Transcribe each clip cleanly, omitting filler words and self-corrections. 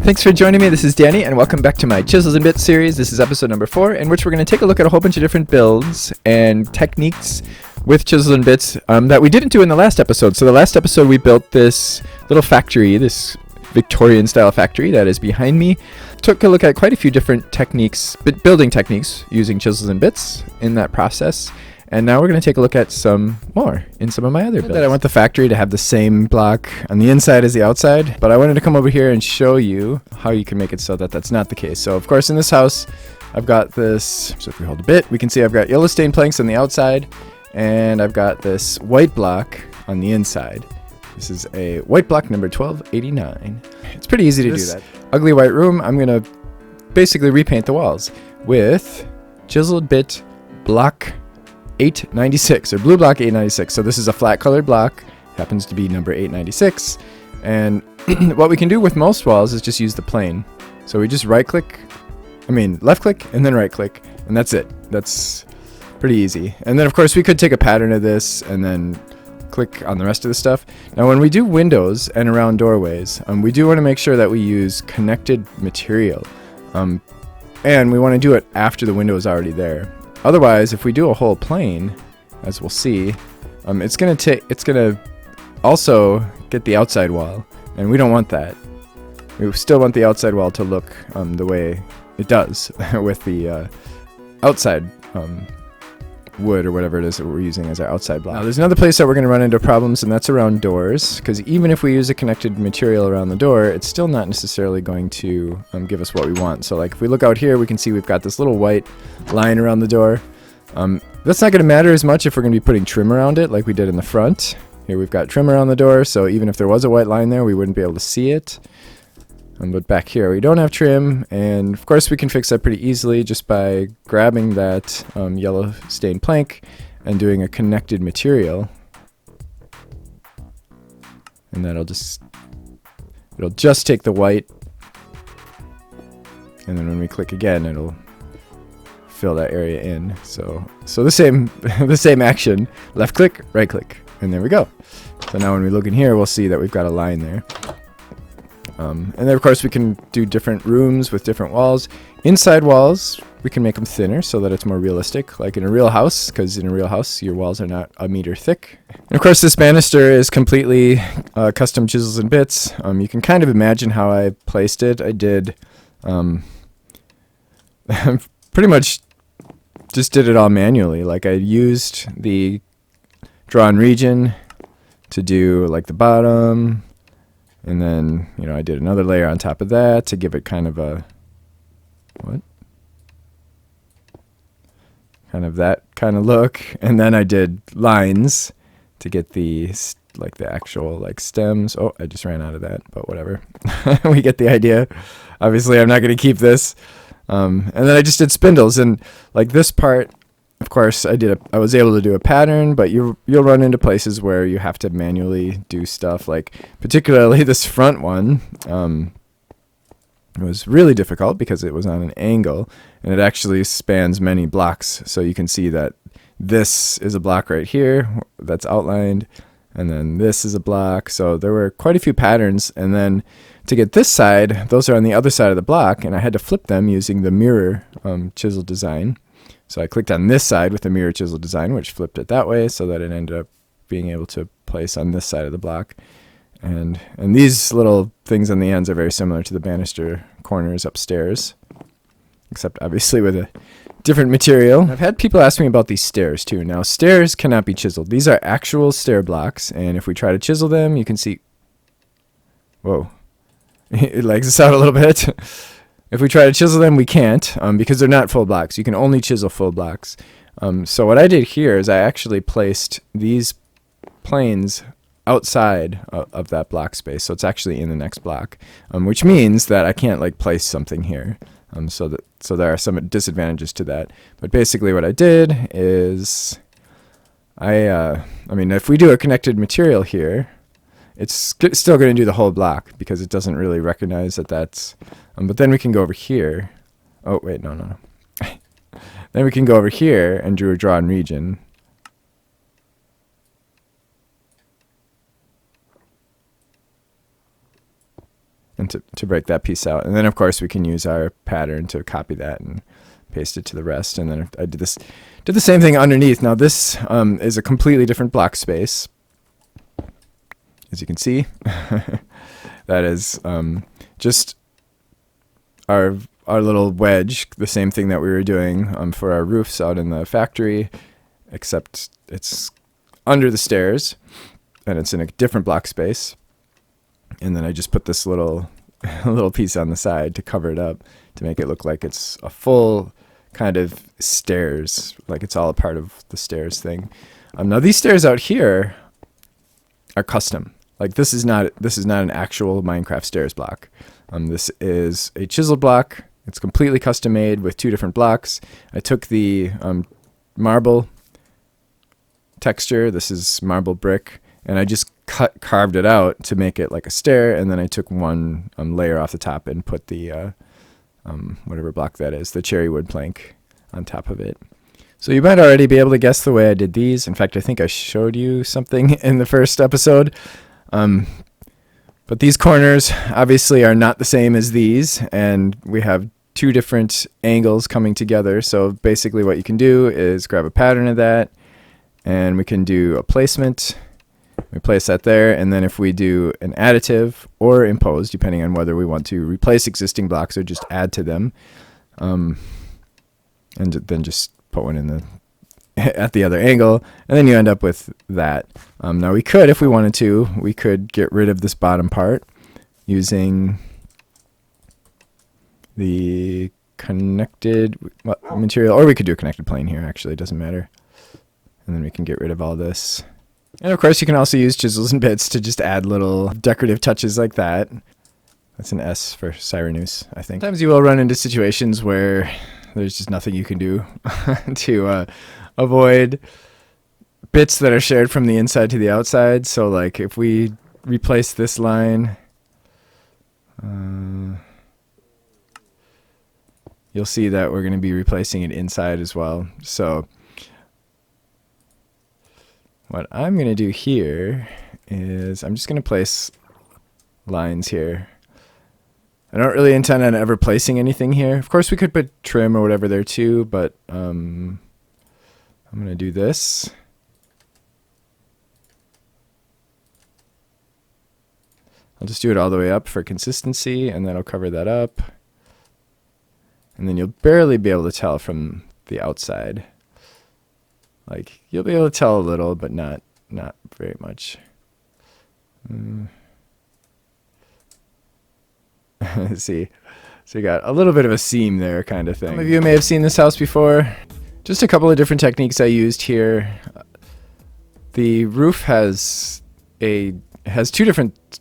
Thanks for joining me. This is Danny, and welcome back to my Chisels and Bits series. This is episode number 4, in which we're going to take a look at a whole bunch of different builds and techniques with Chisels and Bits that we didn't do in the last episode. So the last episode we built this little factory, this Victorian style factory that is behind me. Took a look at quite a few different techniques, building techniques using Chisels and Bits in that process. And now we're going to take a look at some more in some of my other builds. I want the factory to have the same block on the inside as the outside, but I wanted to come over here and show you how you can make it so that that's not the case. So of course in this house, I've got this, so if we hold a bit, we can see I've got yellow stained planks on the outside, and I've got this white block on the inside. This is a white block number 1289. It's pretty easy to do that. Ugly white room, I'm going to basically repaint the walls with Chiseled Bit block 896 or blue block 896. So this is a flat colored block, happens to be number 896. And what we can do with most walls is just use the plane. So we just left click and then right click, and that's it. That's pretty easy. And then of course we could take a pattern of this and then click on the rest of the stuff. Now when we do windows and around doorways, we do want to make sure that we use connected material. And we want to do it after the window is already there. Otherwise, if we do a whole plane, as we'll see, it's gonna also get the outside wall, and we don't want that. We still want the outside wall to look the way it does with the outside wood or whatever it is that we're using as our outside block. Now, there's another place that we're going to run into problems, and that's around doors, because even if we use a connected material around the door, it's still not necessarily going to give us what we want. So like if we look out here, we can see we've got this little white line around the door. That's not going to matter as much if we're going to be putting trim around it like we did in the front. Here we've got trim around the door, so even if there was a white line there, we wouldn't be able to see it. But back here we don't have trim, and of course we can fix that pretty easily just by grabbing that yellow stained plank and doing a connected material, and it'll just take the white, and then when we click again it'll fill that area in. So the same action, left click, right click, and there we go. So now when we look in here, we'll see that we've got a line there. And then of course we can do different rooms with different walls. Inside walls, we can make them thinner so that it's more realistic, like in a real house, because in a real house your walls are not a meter thick. And of course this banister is completely custom Chisels and Bits. You can kind of imagine how I placed it. I did pretty much just did it all manually. Like I used the drawn region to do like the bottom, and then, I did another layer on top of that to give it kind of a, that kind of look. And then I did lines to get the actual stems. Oh, I just ran out of that, but whatever. We get the idea. Obviously, I'm not going to keep this. And then I just did spindles, and like this part, of course, I was able to do a pattern, but you'll run into places where you have to manually do stuff. Like particularly this front one, it was really difficult because it was on an angle, and it actually spans many blocks. So you can see that this is a block right here that's outlined, and then this is a block. So there were quite a few patterns, and then to get this side, those are on the other side of the block, and I had to flip them using the mirror chisel design. So I clicked on this side with the mirror chisel design, which flipped it that way so that it ended up being able to place on this side of the block. And these little things on the ends are very similar to the banister corners upstairs, except obviously with a different material. I've had people ask me about these stairs too. Now stairs cannot be chiseled. These are actual stair blocks, and if we try to chisel them, you can see, whoa, it lags us out a little bit. If we try to chisel them, we can't because they're not full blocks. You can only chisel full blocks. So what I did here is I actually placed these planes outside of that block space. So it's actually in the next block, which means that I can't place something here. So there are some disadvantages to that. But basically what I did is if we do a connected material here, it's still going to do the whole block because it doesn't really recognize that that's... but then we can go over here. Oh, wait, no. Then we can go over here and do a drawn region. and to break that piece out. And then of course we can use our pattern to copy that and paste it to the rest. And then I did the same thing underneath. Now this is a completely different block space. As you can see, that is just our little wedge, the same thing that we were doing for our roofs out in the factory, except it's under the stairs and it's in a different block space. And then I just put this little piece on the side to cover it up to make it look like it's a full kind of stairs, like it's all a part of the stairs thing. Now these stairs out here are custom. Like this is not an actual Minecraft stairs block. This is a chisel block. It's completely custom made with 2 different blocks. I took the marble texture. This is marble brick, and I just carved it out to make it like a stair. And then I took one layer off the top and put the whatever block that is, the cherry wood plank, on top of it. So you might already be able to guess the way I did these. In fact, I think I showed you something in the first episode. But these corners obviously are not the same as these, and we have 2 different angles coming together. So basically what you can do is grab a pattern of that, and we can do a placement. We place that there, and then if we do an additive or impose, depending on whether we want to replace existing blocks or just add to them, and then just put one in the at the other angle, and then you end up with that. Now we could, if we wanted to, we could get rid of this bottom part using the connected material, or we could do a connected plane here, actually, it doesn't matter. And then we can get rid of all this. And of course you can also use Chisels and Bits to just add little decorative touches like that. That's an S for Sirenuse, I think. Sometimes you will run into situations where there's just nothing you can do to avoid bits that are shared from the inside to the outside. So like if we replace this line, you'll see that we're going to be replacing it inside as well. So what I'm going to do here is I'm just going to place lines here. I don't really intend on ever placing anything here. Of course, we could put trim or whatever there too, but I'm going to do this. I'll just do it all the way up for consistency, and then I'll cover that up. And then you'll barely be able to tell from the outside. Like, you'll be able to tell a little, but not very much. See, so you got a little bit of a seam there kind of thing. Some of you may have seen this house before. Just a couple of different techniques I used here. The roof has 2 different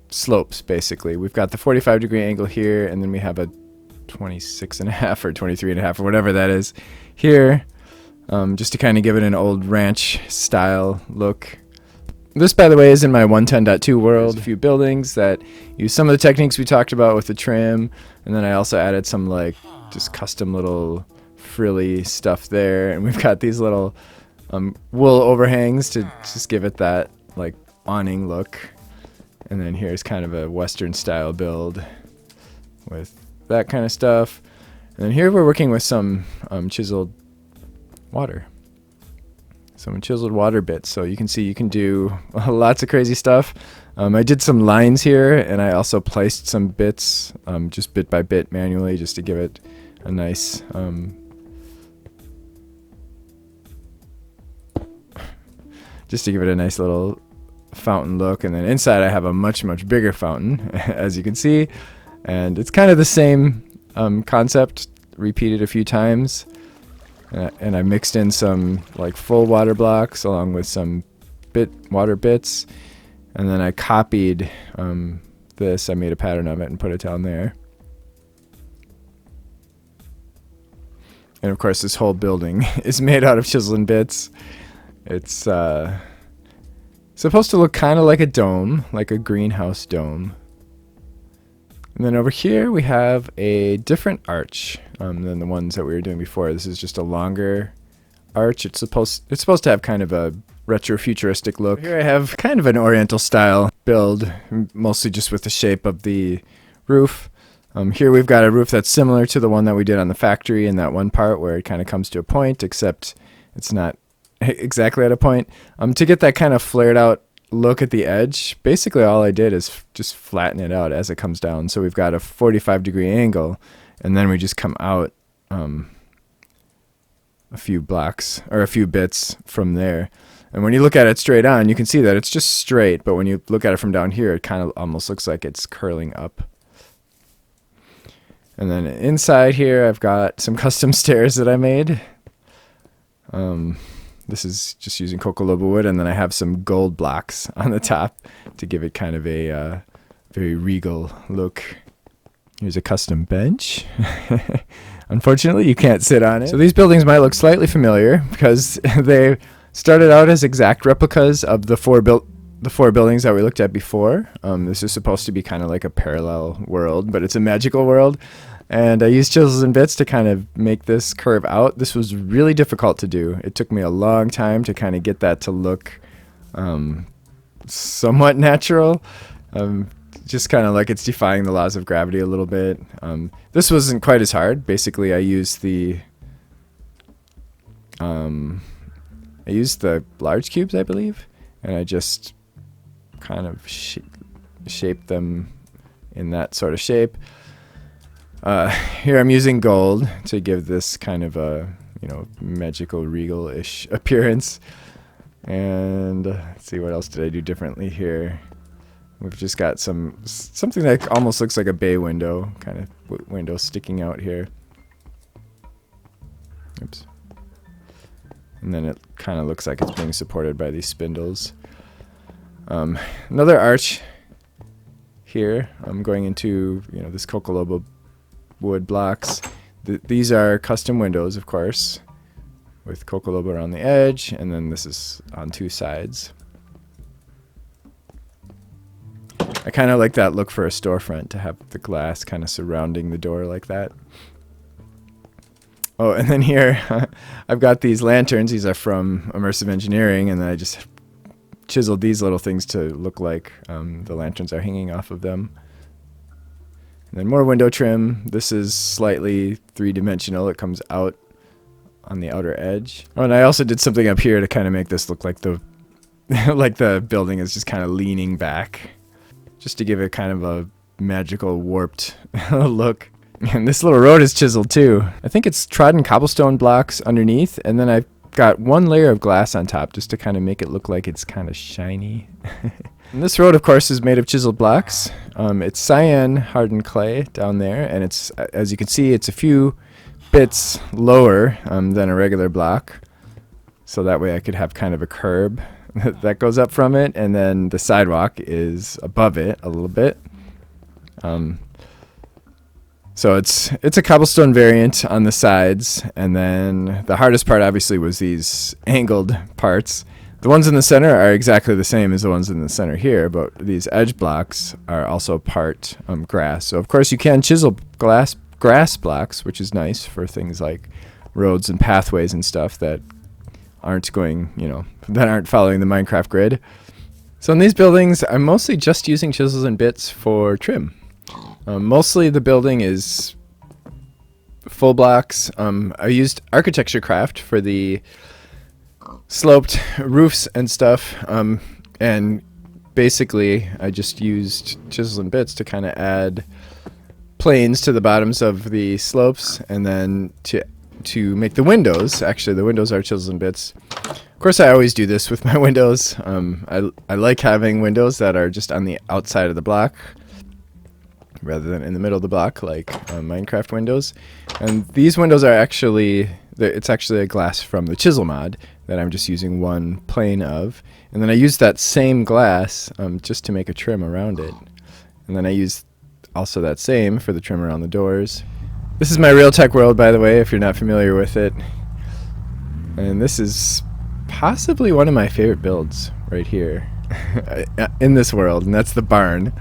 slopes, basically. We've got the 45-degree angle here, and then we have a 26.5 or 23.5 or whatever that is here, just to kind of give it an old ranch style look. This, by the way, is in my 110.2 world. There's a few buildings that use some of the techniques we talked about with the trim, and then I also added some like just custom little frilly stuff there, and we've got these little wool overhangs to just give it that like awning look. And then here's kind of a Western style build with that kind of stuff. And then here we're working with some chiseled water. Some chiseled water bits. So you can see you can do lots of crazy stuff. I did some lines here, and I also placed some bits just bit by bit manually just to give it a nice little fountain look. And then inside I have a much bigger fountain, as you can see, and it's kind of the same concept repeated a few times, and I mixed in some like full water blocks along with some water bits, and then I copied this. I made a pattern of it and put it down there. And of course this whole building is made out of Chisels and Bits. It's supposed to look kind of like a dome, like a greenhouse dome. And then over here we have a different arch than the ones that we were doing before. This is just a longer arch. It's supposed to have kind of a retro-futuristic look. Here I have kind of an oriental style build, mostly just with the shape of the roof. Here we've got a roof that's similar to the one that we did on the factory in that one part where it kind of comes to a point, except it's not exactly at a point. To get that kind of flared out look at the edge, basically all I did is just flatten it out as it comes down. So we've got a 45-degree angle, and then we just come out a few blocks or a few bits from there. And when you look at it straight on, you can see that it's just straight, but when you look at it from down here, it kind of almost looks like it's curling up. And then inside here, I've got some custom stairs that I made. This is just using cocoa lobo wood, and then I have some gold blocks on the top to give it kind of a very regal look. Here's a custom bench. Unfortunately, you can't sit on it. So these buildings might look slightly familiar because they started out as exact replicas of the four buildings that we looked at before. This is supposed to be kind of like a parallel world, but it's a magical world. And I used Chisels and Bits to kind of make this curve out. This was really difficult to do. It took me a long time to kind of get that to look somewhat natural. Just kind of like it's defying the laws of gravity a little bit. This wasn't quite as hard. Basically, I used the large cubes, I believe, and I just kind of shaped them in that sort of shape. Here I'm using gold to give this kind of a, magical, regal-ish appearance. And let's see, what else did I do differently here? We've just got something that almost looks like a bay window, kind of window sticking out here. Oops. And then it kind of looks like it's being supported by these spindles. Another arch here. I'm going into, this cocoa lobo wood blocks. These are custom windows, of course, with cocoa lobo around the edge, and then this is on two sides. I kind of like that look for a storefront, to have the glass kind of surrounding the door like that. Oh, and then here I've got these lanterns. These are from Immersive Engineering, and then I just chiseled these little things to look like the lanterns are hanging off of them. And then more window trim. This is slightly three-dimensional. It comes out on the outer edge. Oh, and I also did something up here to kind of make this look like the like the building is just kind of leaning back, just to give it kind of a magical, warped look. And this little road is chiseled too. I think it's trodden cobblestone blocks underneath, and then I've got one layer of glass on top just to kind of make it look like it's kind of shiny. And this road, of course, is made of chiseled blocks. It's cyan hardened clay down there, and it's, as you can see, it's a few bits lower than a regular block. So that way I could have kind of a curb that goes up from it, and then the sidewalk is above it a little bit. So it's a cobblestone variant on the sides, and then the hardest part obviously was these angled parts. The ones in the center are exactly the same as the ones in the center here, but these edge blocks are also part grass. So of course you can chisel grass blocks, which is nice for things like roads and pathways and stuff that aren't going, that aren't following the Minecraft grid. So in these buildings, I'm mostly just using Chisels and Bits for trim. Mostly the building is full blocks. I used Architecture Craft for the sloped roofs and stuff, and basically I just used Chisels and Bits to kind of add planes to the bottoms of the slopes, and then to make the windows. Actually, the windows are Chisels and Bits. Of course, I always do this with my windows. I like having windows that are just on the outside of the block rather than in the middle of the block, like Minecraft windows. And these windows are it's actually a glass from the Chisel mod that I'm just using one plane of. And then I use that same glass just to make a trim around it. And then I use also that same for the trim around the doors. This is my Realtek world, by the way, if you're not familiar with it. And this is possibly one of my favorite builds right here in this world, and that's the barn.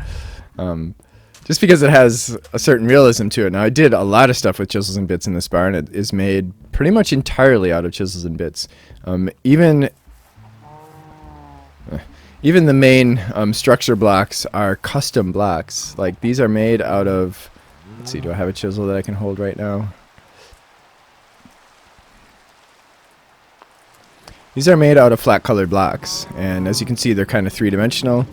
Just because it has a certain realism to it. Now, I did a lot of stuff with Chisels and Bits in this barn. It is made pretty much entirely out of Chisels and Bits. Even even the main structure blocks are custom blocks. Like these are made out of, let's see, do I have a chisel that I can hold right now? These are made out of flat colored blocks, and as you can see, they're kind of three-dimensional.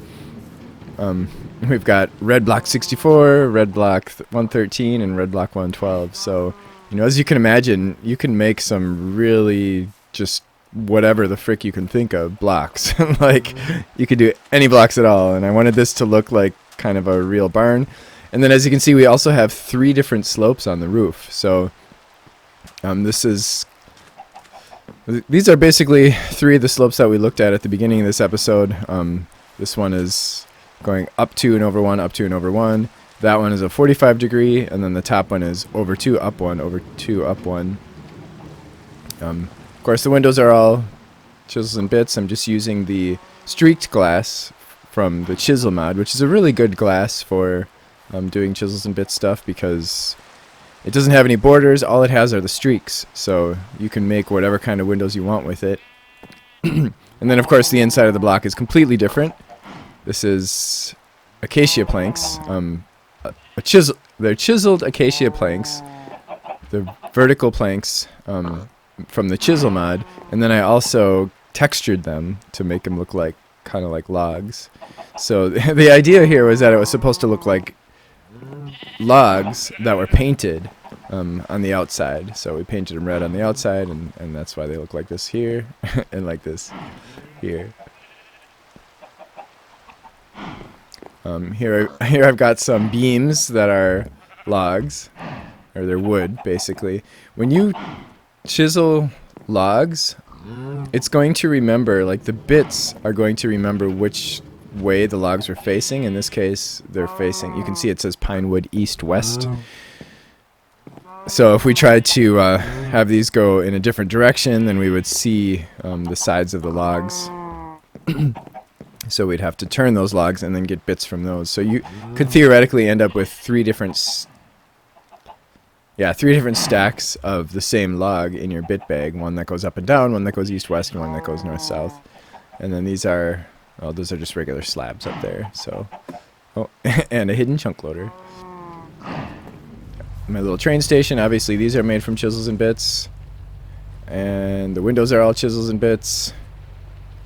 We've got red block 64, red block 113, and red block 112. So, you know, as you can imagine, you can make some really just whatever the frick you can think of blocks. Like, you could do any blocks at all, and I wanted this to look like kind of a real barn. And then as you can see, we also have 3 different slopes on the roof. So, these are basically 3 of the slopes that we looked at the beginning of this episode. This one is going up 2 and over 1, up 2 and over 1. That one is a 45 degree, and then the top one is over 2, up 1, over 2, up 1. Of course, the windows are all Chisels and Bits. I'm just using the streaked glass from the Chisel mod, which is a really good glass for doing Chisels and Bits stuff because it doesn't have any borders. All it has are the streaks, so you can make whatever kind of windows you want with it. And then, of course, the inside of the block is completely different. This is acacia planks. They're chiseled acacia planks. They're vertical planks from the chisel mod, and then I also textured them to make them look like kind of like logs. So the idea here was that it was supposed to look like logs that were painted on the outside. So we painted them red on the outside, and that's why they look like this here and like this here. Here I've got some beams that are logs, or they're wood, basically. When you chisel logs, it's going to remember, like the bits are going to remember which way the logs are facing. In this case, they're facing, you can see it says Pinewood East-West. So if we tried to have these go in a different direction, then we would see the sides of the logs. So we'd have to turn those logs and then get bits from those. So you could theoretically end up with 3 different stacks of the same log in your bit bag. One that goes up and down, one that goes east-west, and one that goes north-south. And then these are, well, those are just regular slabs up there. So, oh, and a hidden chunk loader. My little train station, obviously these are made from Chisels and Bits. And the windows are all Chisels and Bits,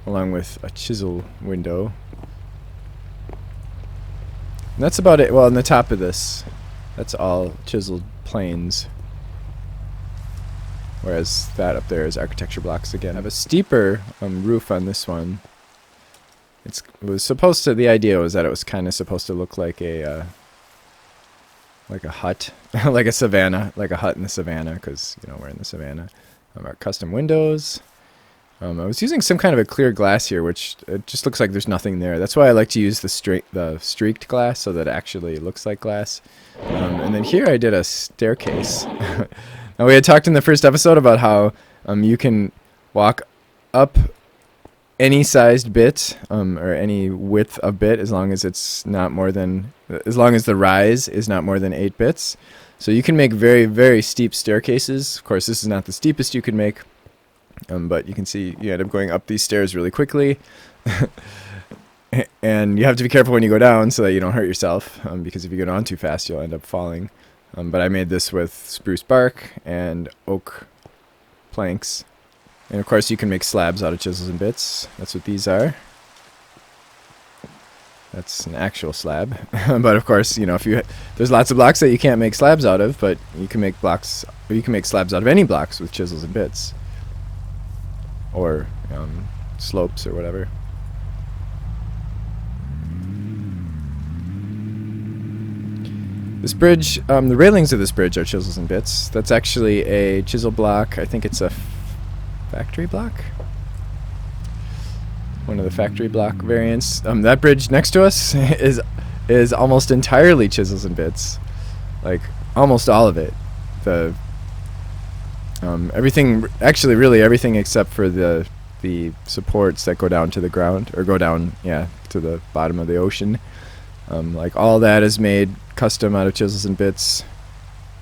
along with a chisel window. And that's about it. Well, on the top of this, that's all chiseled planes. Whereas that up there is architecture blocks again. I have a steeper roof on this one. It was supposed to, the idea was that it was kind of supposed to look like a hut, like a savannah, like a hut in the savannah, because, you know, we're in the savannah. Our custom windows. I was using some kind of a clear glass here, which it just looks like there's nothing there. That's why I like to use the streaked glass, so that it actually looks like glass. And then here I did a staircase. Now we had talked in the first episode about how you can walk up any sized bit or any width of bit as long as it's not more than, as long as the rise is not more than 8 bits. So you can make very, very steep staircases. Of course, this is not the steepest you could make. But you can see you end up going up these stairs really quickly. And you have to be careful when you go down so that you don't hurt yourself, because if you go down too fast, you'll end up falling. But I made this with spruce bark and oak planks. And of course, you can make slabs out of Chisels and Bits. That's what these are. That's an actual slab. But of course, you know, there's lots of blocks that you can't make slabs out of, but you can make blocks, or you can make slabs out of any blocks with Chisels and Bits. Or slopes or whatever. This bridge, the railings of this bridge are Chisels and Bits. That's actually a chisel block. I think it's a factory block. One of the factory block variants. That bridge next to us is almost entirely Chisels and Bits. Like almost all of it. Everything, actually really everything except for the supports that go down to the ground, or go down, yeah, to the bottom of the ocean. Like all that is made custom out of Chisels and Bits.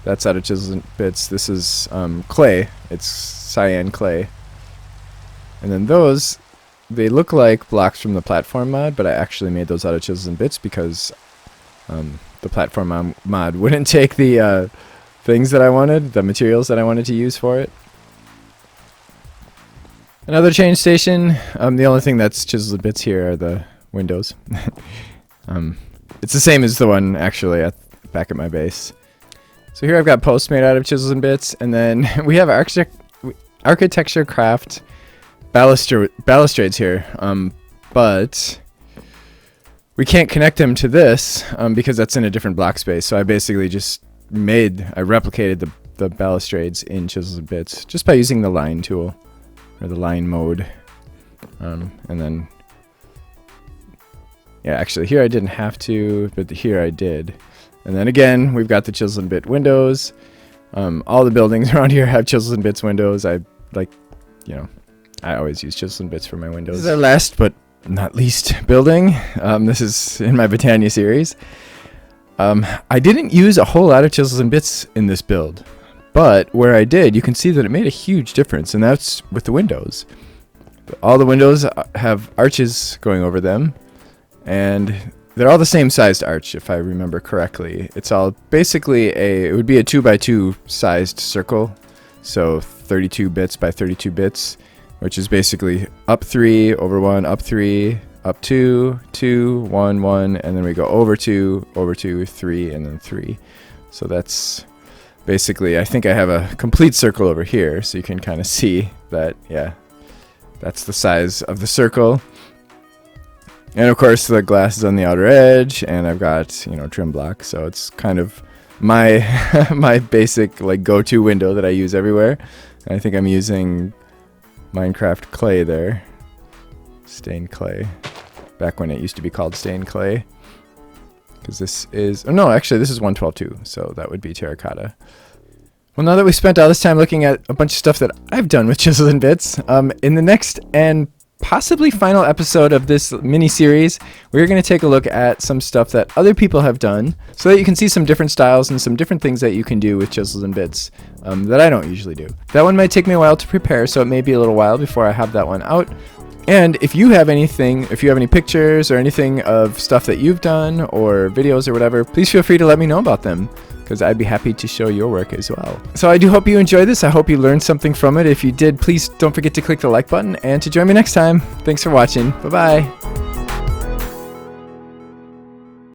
That's out of Chisels and Bits. This is clay. It's cyan clay. And then those they look like blocks from the platform mod, but I actually made those out of Chisels and Bits because the platform mod wouldn't take the things that I wanted, the materials that I wanted to use for it. Another change station. The only thing that's Chisels and Bits here are the windows. It's the same as the one actually back at my base. So here I've got posts made out of Chisels and Bits, and then we have architecture craft balustrades here, but we can't connect them to this because that's in a different block space. So I basically just I replicated the balustrades in Chisels and Bits just by using the line tool, or the line mode. And then, yeah, actually here I didn't have to, but here I did. And then again, we've got the Chisels and Bit windows. All the buildings around here have Chisels and Bits windows. I always use Chisels and Bits for my windows. This is our last but not least building. This is in my Botania series. I didn't use a whole lot of Chisels and Bits in this build, but where I did, you can see that it made a huge difference, and that's with the windows. All the windows have arches going over them, and they're all the same sized arch, if I remember correctly. It's all basically it would be a 2x2 sized circle, so 32 bits by 32 bits, which is basically up 3, over 1, up 3, up 2, 2, 1, 1, and then we go over 2, 3, and then 3. So that's basically, I think I have a complete circle over here, so you can kind of see that, yeah, that's the size of the circle. And of course the glass is on the outer edge, and I've got, trim blocks, so it's kind of my my basic like go-to window that I use everywhere. And I think I'm using Minecraft clay there, stained clay, back when it used to be called stained clay, because this is, oh no, actually this is 112.2, so that would be terracotta. Well, now that we spent all this time looking at a bunch of stuff that I've done with Chisels and Bits, in the next and possibly final episode of this mini-series, we're going to take a look at some stuff that other people have done so that you can see some different styles and some different things that you can do with Chisels and Bits that I don't usually do. That one might take me a while to prepare, so it may be a little while before I have that one out. And if you have any pictures or anything of stuff that you've done or videos or whatever, please feel free to let me know about them, because I'd be happy to show your work as well. So I do hope you enjoyed this. I hope you learned something from it. If you did, please don't forget to click the like button and to join me next time. Thanks for watching. Bye-bye.